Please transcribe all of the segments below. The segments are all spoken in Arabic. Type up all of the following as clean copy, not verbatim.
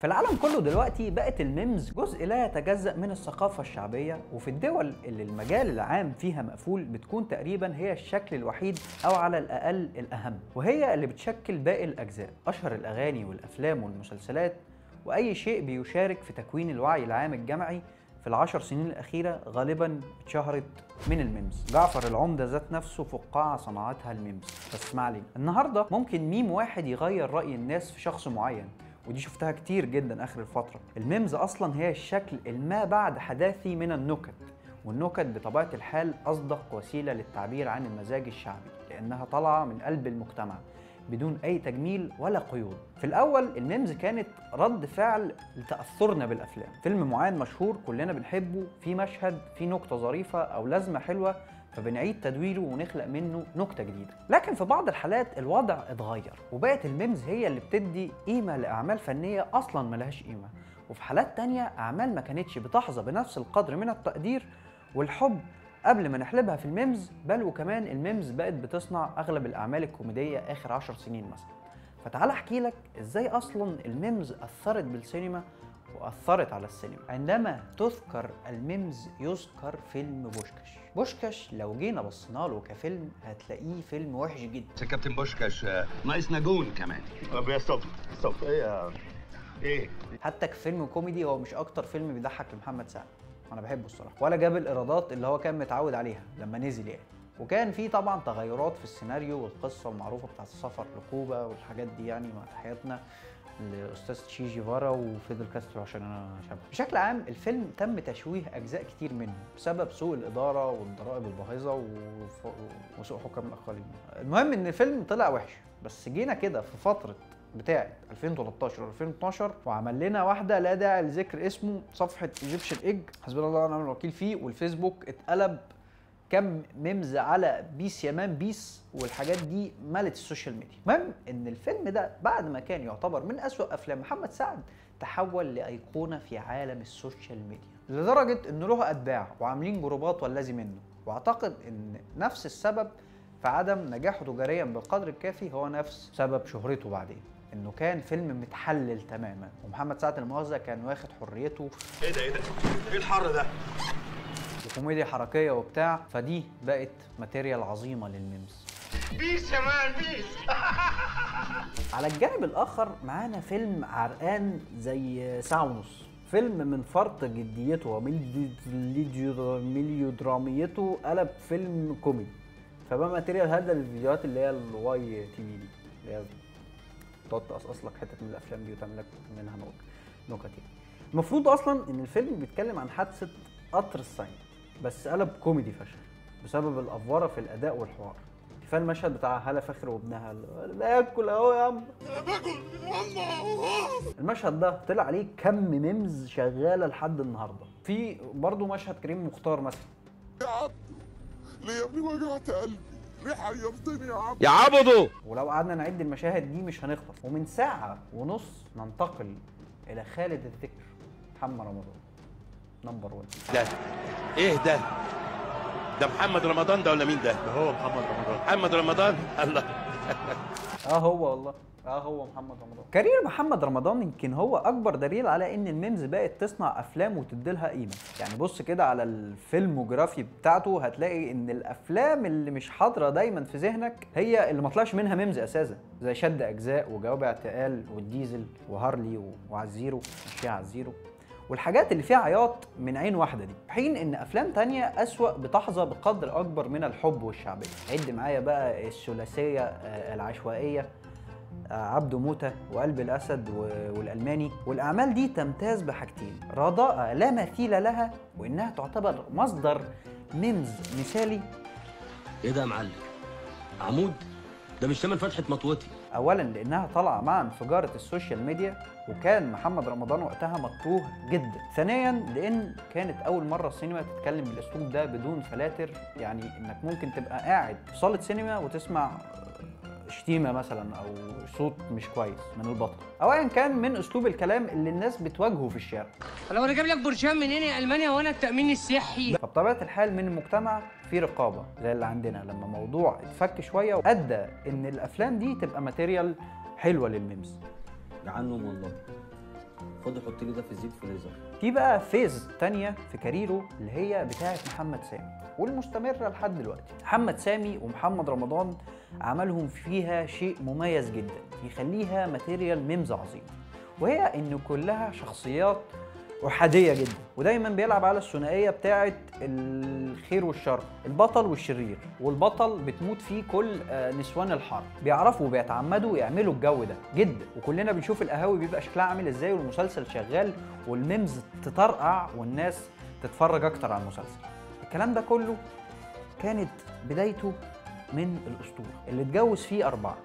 في العالم كله دلوقتي بقت الميمز جزء لا يتجزأ من الثقافة الشعبية، وفي الدول اللي المجال العام فيها مقفول بتكون تقريبا هي الشكل الوحيد أو على الأقل الأهم، وهي اللي بتشكل باقي الأجزاء. أشهر الأغاني والأفلام والمسلسلات وأي شيء بيشارك في تكوين الوعي العام الجمعي في العشر سنين الأخيرة غالبا اتشهرت من الميمز. جعفر العمدة ذات نفسه فقاعة صنعتها الميمز. بس اسمع لي، النهاردة ممكن ميم واحد يغير رأي الناس في شخص معين، ودي شفتها كتير جدا اخر الفتره. الميمز اصلا هي الشكل الما بعد حداثي من النكت، والنكت بطبيعه الحال اصدق وسيله للتعبير عن المزاج الشعبي، لانها طالعه من قلب المجتمع بدون اي تجميل ولا قيود. في الاول الميمز كانت رد فعل لتاثرنا بالافلام. فيلم معين مشهور كلنا بنحبه، في مشهد في نكته ظريفه او لازمه حلوه، فبنعيد تدويره ونخلق منه نكته جديده. لكن في بعض الحالات الوضع اتغير، وبقت الميمز هي اللي بتدي قيمه لاعمال فنيه اصلا ملهاش قيمه، وفي حالات تانية اعمال ما كانتش بتحظى بنفس القدر من التقدير والحب قبل ما نحلبها في الميمز. بل وكمان الميمز بقت بتصنع اغلب الاعمال الكوميديه اخر 10 سنين مثلا. فتعال احكي لك ازاي اصلا الميمز اثرت بالسينما وأثرت على السينما. عندما تذكر الميمز يذكر فيلم بوشكاش. بوشكاش لو جينا بصينا له كفيلم هتلاقيه فيلم وحش جدا. كابتن بوشكاش ناقصنا جون كمان. طب يا ستوب ايه حتى كفيلم كوميدي هو مش أكتر فيلم بيضحك لمحمد سعد، أنا بحبه الصراحة، ولا جاب الإيرادات اللي هو كان متعود عليها لما نزل يعني. وكان في طبعا تغيرات في السيناريو والقصة المعروفة بتاعت السفر لكوبا والحاجات دي، يعني مع تحياتنا لاستاذ تشي جيفارا وفيدل كاسترو عشان انا شبه. بشكل عام الفيلم تم تشويه اجزاء كتير منه بسبب سوء الاداره والضرائب الباهظه وسوء حكام الاقاليم. المهم ان الفيلم طلع وحش، بس جينا كده في فتره بتاعه 2013 و 2012 وعمل لنا واحده لا داعي لذكر اسمه، صفحه ايجيبشن ايج حسبنا الله ونعم الوكيل فيه، والفيسبوك اتقلب كم ميمز على بيس يا مان بيس، والحاجات دي ملت السوشيال ميديا. المهم ان الفيلم ده بعد ما كان يعتبر من اسوأ افلام محمد سعد تحول لايقونه في عالم السوشيال ميديا، لدرجه انه له اتباع وعاملين جروبات والذي منه. واعتقد ان نفس السبب في عدم نجاحه تجاريا بالقدر الكافي هو نفس سبب شهرته بعدين، انه كان فيلم متحلل تماما، ومحمد سعد المؤاخذه كان واخد حريته. ايه ده ايه الحر ده؟ وكوميديا حركيه وبتاع، فدي بقت ماتيريال عظيمه للميمز. بيس يا مان بيس. على الجانب الاخر معانا فيلم عرقان زي ساعه ونص، فيلم من فرط جديته وميليودراميته قلب فيلم كوميدي، فبقى ماتيريال هذا الفيديوهات اللي هي الواي تي في دي، اللي هي تقعد تقصقص لك حته من الافلام دي وتعمل لك منها نكت يعني. المفروض اصلا ان الفيلم بيتكلم عن حادثه قطر الصين، بس قلب كوميدي فشخ بسبب الافوره في الاداء والحوار. كفايه المشهد بتاع هالة فخر وابنها باكل اهو يا عم، باكل يا عم. المشهد ده طلع عليه كم ميمز شغاله لحد النهارده. في برضه مشهد كريم مختار مثلا، يا عبدو ليه يا ابني وجعت قلبي، ليه حيرتني يا عبدو يا عبدو. ولو قعدنا نعد المشاهد دي مش هنخلص. ومن ساعه ونص ننتقل الى خالد الذكر محمد رمضان نمبر 1. ده ايه ده؟ ده محمد رمضان ده ولا مين ده؟ ده هو محمد رمضان. محمد رمضان الله. هو والله هو محمد رمضان. كارير محمد رمضان يمكن هو اكبر دليل على ان الميمز بقت تصنع افلام وتديلها قيمه. يعني بص كده على الفيلموجرافي بتاعته هتلاقي ان الافلام اللي مش حاضره دايما في ذهنك هي اللي ما طلعش منها ميمز اساسا، زي شد اجزاء وجواب اعتقال والديزل وهارلي وعزيرو مشيها عزيرو، والحاجات اللي فيها عياط من عين واحده دي، في حين ان افلام تانية اسوأ بتحظى بقدر اكبر من الحب والشعبيه. عد معايا بقى الثلاثيه العشوائيه، عبده موتة وقلب الأسد والألماني. والأعمال دي تمتاز بحاجتين: رضاءة لا مثيل لها، وإنها تعتبر مصدر ميمز مثالي. ايه ده يا معلم؟ عمود؟ ده مش تمن فتحة مطوتي. أولاً لأنها طالعة مع انفجارة السوشيال ميديا، وكان محمد رمضان وقتها مكروه جدا. ثانياً لأن كانت أول مرة السينما تتكلم بالأسلوب ده بدون فلاتر، يعني إنك ممكن تبقى قاعد في صالة سينما وتسمع شتيمه مثلا او صوت مش كويس من البطل، او ايا كان من اسلوب الكلام اللي الناس بتواجهه في الشارع. لو انا جايب لك برشام منين يا المانيا وانا التامين الصحي؟ فبطبيعه الحال من المجتمع في رقابه زي اللي عندنا، لما موضوع اتفك شويه ادى ان الافلام دي تبقى ماتيريال حلوه للميمز. جعان نوم والله. خد حط لي ده في الزيت فريزر. في بقى فيز تانية في كاريره اللي هي بتاعة محمد سامي والمستمرة لحد دلوقتي. محمد سامي ومحمد رمضان عملهم فيها شيء مميز جدا يخليها ماتيريال ميمز عظيم، وهي ان كلها شخصيات أحادية جدا، ودايما بيلعب على الثنائية بتاعة الخير والشر، البطل والشرير، والبطل بتموت فيه كل نسوان الحرب. بيعرفوا وبيتعمدوا يعملوا الجو ده جدا، وكلنا بنشوف القهاوي بيبقى شكلها عامل ازاي والمسلسل شغال والميمز تطرقع والناس تتفرج اكتر على المسلسل. الكلام ده كله كانت بدايته من الأسطورة اللي اتجوز فيه 4.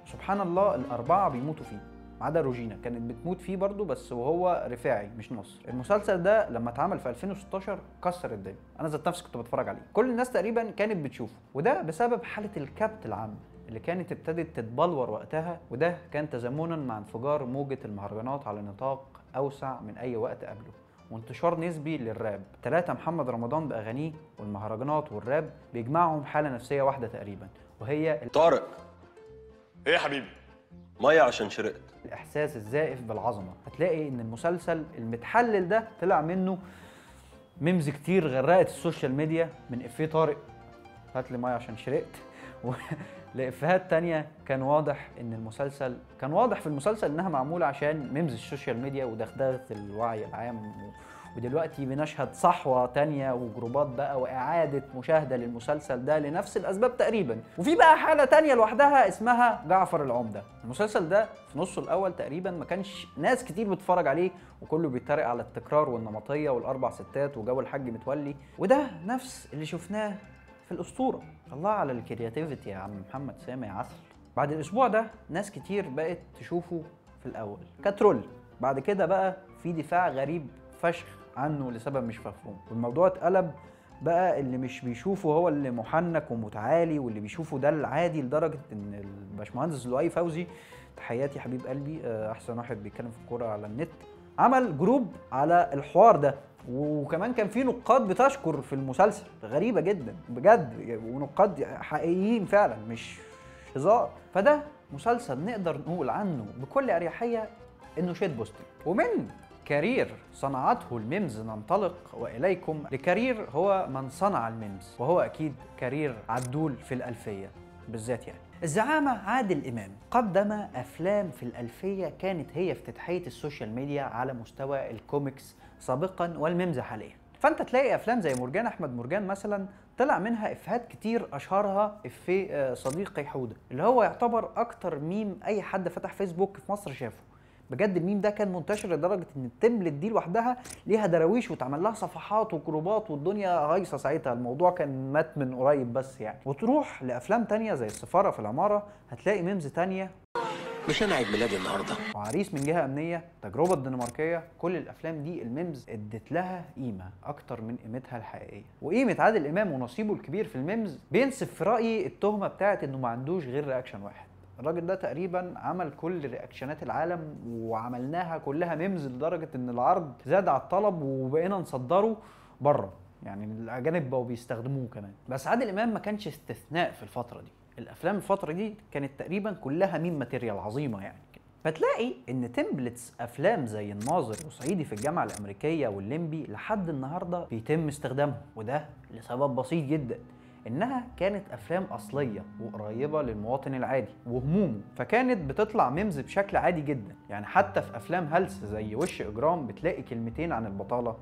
سبحان الله ال4 بيموتوا فيه ما عدا روجينا، كانت بتموت فيه برضه بس وهو رفاعي مش نصر. المسلسل ده لما اتعمل في 2016 كسر الدنيا، انا ذات نفسي كنت بتفرج عليه، كل الناس تقريبا كانت بتشوفه، وده بسبب حاله الكبت العامه اللي كانت ابتدت تتبلور وقتها، وده كان تزامنا مع انفجار موجه المهرجانات على نطاق اوسع من اي وقت قبله، وانتشار نسبي للراب. 3 محمد رمضان باغانيه والمهرجانات والراب بيجمعهم حاله نفسيه واحده تقريبا، وهي طارق ايه يا حبيبي؟ ميه عشان شرقت. الاحساس الزائف بالعظمه. هتلاقي ان المسلسل المتحلل ده طلع منه ميمز كتير غرقت السوشيال ميديا، من افيه طارق هات لي ميه عشان شرقت لافيهات تانية كان واضح ان المسلسل كان واضح في المسلسل انها معموله عشان ميمز السوشيال ميديا ودغدغه الوعي العام. ودلوقتي بنشهد صحوه تانية وجروبات بقى واعاده مشاهده للمسلسل ده لنفس الاسباب تقريبا. وفي بقى حاله تانية لوحدها اسمها جعفر العمده. المسلسل ده في نصه الاول تقريبا ما كانش ناس كتير بتتفرج عليه، وكله بيتريق على التكرار والنمطيه والاربع ستات وجو الحاج متولي، وده نفس اللي شفناه في الاسطوره. الله على الكرياتيفيتي يا عم محمد سامي عسل. بعد الاسبوع ده ناس كتير بقت تشوفه في الاول كترول، بعد كده بقى في دفاع غريب فشخ عنه لسبب مش مفهوم، والموضوع اتقلب بقى اللي مش بيشوفه هو اللي محنك ومتعالي، واللي بيشوفه ده العادي، لدرجه ان الباشمهندس لؤي فوزي، تحياتي حبيب قلبي، احسن واحد بيتكلم في الكوره على النت، عمل جروب على الحوار ده. وكمان كان في نقاد بتشكر في المسلسل غريبه جدا بجد، ونقاد حقيقيين فعلا مش هزار. فده مسلسل نقدر نقول عنه بكل اريحيه انه شيت بوستنج. ومن كارير صنعته الميمز ننطلق واليكم لكارير هو من صنع الميمز، وهو اكيد كارير عدول في الالفيه بالذات. يعني الزعامة عادل إمام قدم أفلام في الألفية كانت هي افتتاحية السوشيال ميديا على مستوى الكوميكس سابقا والميمز حاليا. فأنت تلاقي أفلام زي مرجان أحمد مرجان مثلا طلع منها إفيهات كتير، أشهرها إفيه صديقي حودة اللي هو يعتبر أكتر ميم أي حد فتح فيسبوك في مصر شافه. بجد الميم ده كان منتشر لدرجه ان التمبلت دي لوحدها ليها دراويش وتعمل لها صفحات وجروبات والدنيا هايصه ساعتها، الموضوع كان مات من قريب بس يعني. وتروح لافلام تانية زي السفاره في العماره هتلاقي ميمز تانية، مش انا عيد ميلادي النهارده، وعريس من جهه امنيه، تجربه الدنماركيه. كل الافلام دي الميمز ادت لها قيمه اكتر من قيمتها الحقيقيه. وقيمه عادل امام ونصيبه الكبير في الميمز بينسب في رايي التهمه بتاعت انه ما عندوش غير رياكشن واحد. الراجل ده تقريبا عمل كل رياكشنات العالم وعملناها كلها ميمز، لدرجه ان العرض زاد على الطلب وبقينا نصدره بره، يعني الاجانب بقوا بيستخدموه كمان. بس عادل امام ما كانش استثناء في الفتره دي، الافلام الفتره دي كانت تقريبا كلها ميم ماتيريال عظيمه يعني. فتلاقي ان تمبلتس افلام زي الناظر وصعيدي في الجامعه الامريكيه والليمبي لحد النهارده بيتم استخدامهم، وده لسبب بسيط جدا، انها كانت افلام اصليه وقريبه للمواطن العادي وهمومه، فكانت بتطلع ميمز بشكل عادي جدا. يعني حتى في افلام هلس زي وش اجرام بتلاقي كلمتين عن البطاله،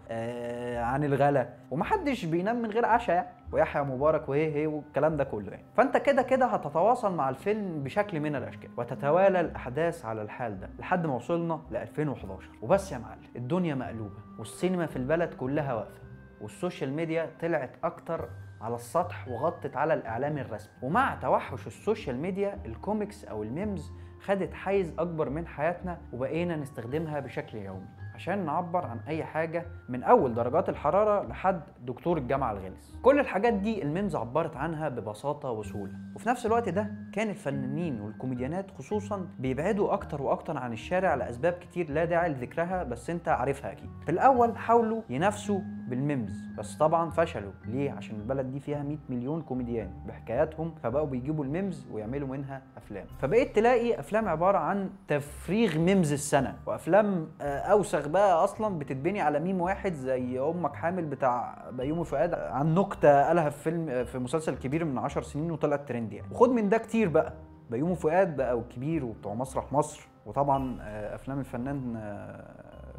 عن الغلا، ومحدش بينام من غير عشاء يعني، ويحيى مبارك وهي هي والكلام ده كله يعني. فانت كده كده هتتواصل مع الفيلم بشكل من الاشكال، وتتوالى الاحداث على الحال ده لحد ما وصلنا ل 2011 وبس يا معلم. الدنيا مقلوبه والسينما في البلد كلها واقفه، والسوشيال ميديا طلعت اكتر على السطح وغطت على الاعلام الرسمي. ومع توحش السوشيال ميديا الكوميكس او الميمز خدت حيز اكبر من حياتنا، وبقينا نستخدمها بشكل يومي عشان نعبر عن اي حاجه، من اول درجات الحراره لحد دكتور الجامعه الغلس. كل الحاجات دي الميمز عبرت عنها ببساطه وسهوله. وفي نفس الوقت ده كان الفنانين والكوميديانات خصوصا بيبعدوا اكتر واكتر عن الشارع لاسباب كتير لا داعي لذكرها، بس انت عارفها اكيد. في الاول حاولوا ينافسوا بالميمز، بس طبعا فشلوا. ليه؟ عشان البلد دي فيها 100 مليون كوميديان بحكاياتهم، فبقوا بيجيبوا الميمز ويعملوا منها افلام. فبقيت تلاقي افلام عباره عن تفريغ ميمز السنه، وافلام اوسخ بقى اصلا بتتبني على ميم واحد زي امك حامل بتاع بيومي فؤاد، عن نكته قالها في فيلم في مسلسل كبير من 10 سنين وطلعت ترند يعني. وخد من ده كتير بقى، بيومي فؤاد بقى والكبير وبتوع مسرح مصر، وطبعا افلام الفنان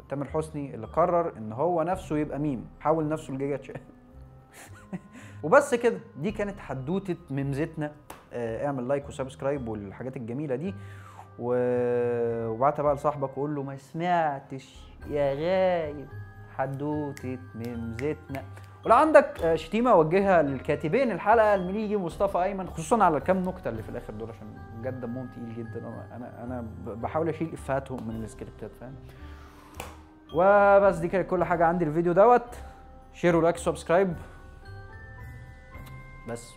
تامر حسني اللي قرر ان هو نفسه يبقى ميم، حول نفسه لجيجا وبس كده. دي كانت حدوته ميمزتنا. اعمل لايك وسبسكرايب والحاجات الجميله دي، وبعتها بقى لصاحبك وقول له ما سمعتش يا غايب حدوته ميمزتنا. ولو عندك شتيمه وجهها للكاتبين الحلقه المليجي مصطفى ايمن، خصوصا على الكام نكته اللي في الاخر دول، عشان بجد دمهم تقيل جدا. انا بحاول اشيل افهاتهم من السكريبتات، فاهم؟ وبس دي كانت كل حاجه عندي الفيديو دوت. شير ولايك وسبسكرايب بس.